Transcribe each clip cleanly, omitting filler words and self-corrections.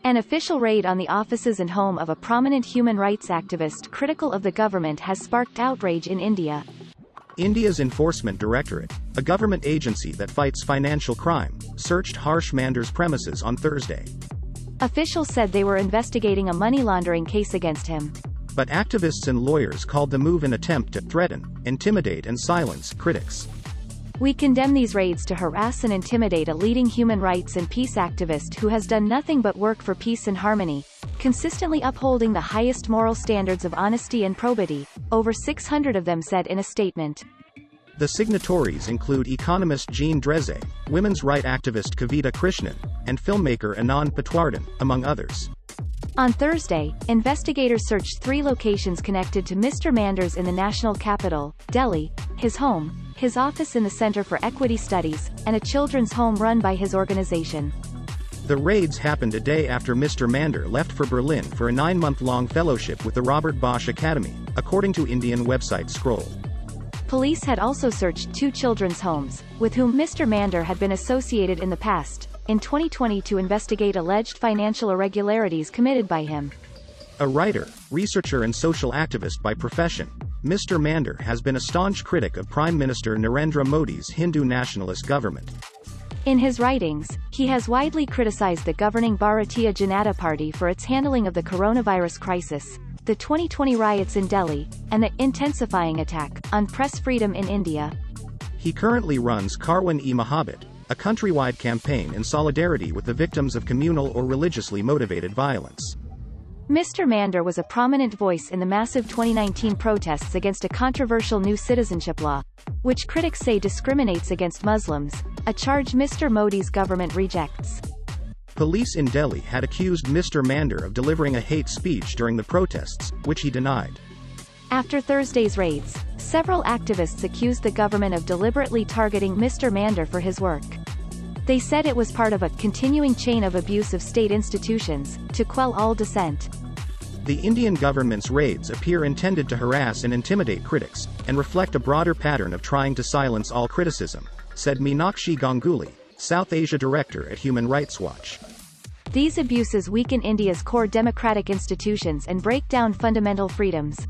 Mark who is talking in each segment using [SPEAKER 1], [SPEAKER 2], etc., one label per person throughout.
[SPEAKER 1] An official raid on the offices and home of a prominent human rights activist critical of the government has sparked outrage in India.
[SPEAKER 2] India's Enforcement Directorate, a government agency that fights financial crime, searched Harsh Mander's premises on Thursday.
[SPEAKER 1] Officials said they were investigating a money laundering case against him.
[SPEAKER 2] But activists and lawyers called the move an attempt to threaten, intimidate and silence critics.
[SPEAKER 1] We condemn these raids to harass and intimidate a leading human rights and peace activist who has done nothing but work for peace and harmony, consistently upholding the highest moral standards of honesty and probity, over 600 of them said in a statement.
[SPEAKER 2] The signatories include economist Jean Dreze, women's rights activist Kavita Krishnan, and filmmaker Anand Patwardhan, among others.
[SPEAKER 1] On Thursday, investigators searched 3 locations connected to Mr. Mander's in the national capital, Delhi, his home, his office in the Center for Equity Studies, and a children's home run by his organization.
[SPEAKER 2] The raids happened a day after Mr. Mander left for Berlin for a 9-month-long fellowship with the Robert Bosch Academy, according to Indian website Scroll.
[SPEAKER 1] Police had also searched 2 children's homes, with whom Mr. Mander had been associated in the past, in 2020 to investigate alleged financial irregularities committed by him.
[SPEAKER 2] A writer, researcher and social activist by profession, Mr. Mander has been a staunch critic of Prime Minister Narendra Modi's Hindu nationalist government.
[SPEAKER 1] In his writings, he has widely criticized the governing Bharatiya Janata Party for its handling of the coronavirus crisis, the 2020 riots in Delhi, and the intensifying attack on press freedom in India.
[SPEAKER 2] He currently runs Karwan-e-Mohabbat, a countrywide campaign in solidarity with the victims of communal or religiously motivated violence.
[SPEAKER 1] Mr. Mander was a prominent voice in the massive 2019 protests against a controversial new citizenship law, which critics say discriminates against Muslims, a charge Mr. Modi's government rejects.
[SPEAKER 2] Police in Delhi had accused Mr. Mander of delivering a hate speech during the protests, which he denied.
[SPEAKER 1] After Thursday's raids, several activists accused the government of deliberately targeting Mr. Mander for his work. They said it was part of a continuing chain of abuse of state institutions, to quell all dissent.
[SPEAKER 2] The Indian government's raids appear intended to harass and intimidate critics, and reflect a broader pattern of trying to silence all criticism, said Meenakshi Ganguly, South Asia director at Human Rights Watch.
[SPEAKER 1] These abuses weaken India's core democratic institutions and break down fundamental freedoms.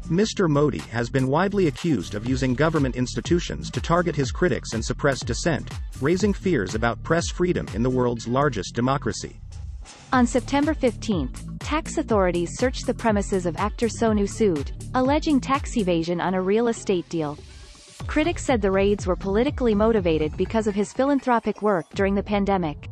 [SPEAKER 2] Mr. Modi has been widely accused of using government institutions to target his critics and suppress dissent, raising fears about press freedom in the world's largest democracy.
[SPEAKER 1] On September 15, tax authorities searched the premises of actor Sonu Sood, alleging tax evasion on a real estate deal. Critics said the raids were politically motivated because of his philanthropic work during the pandemic.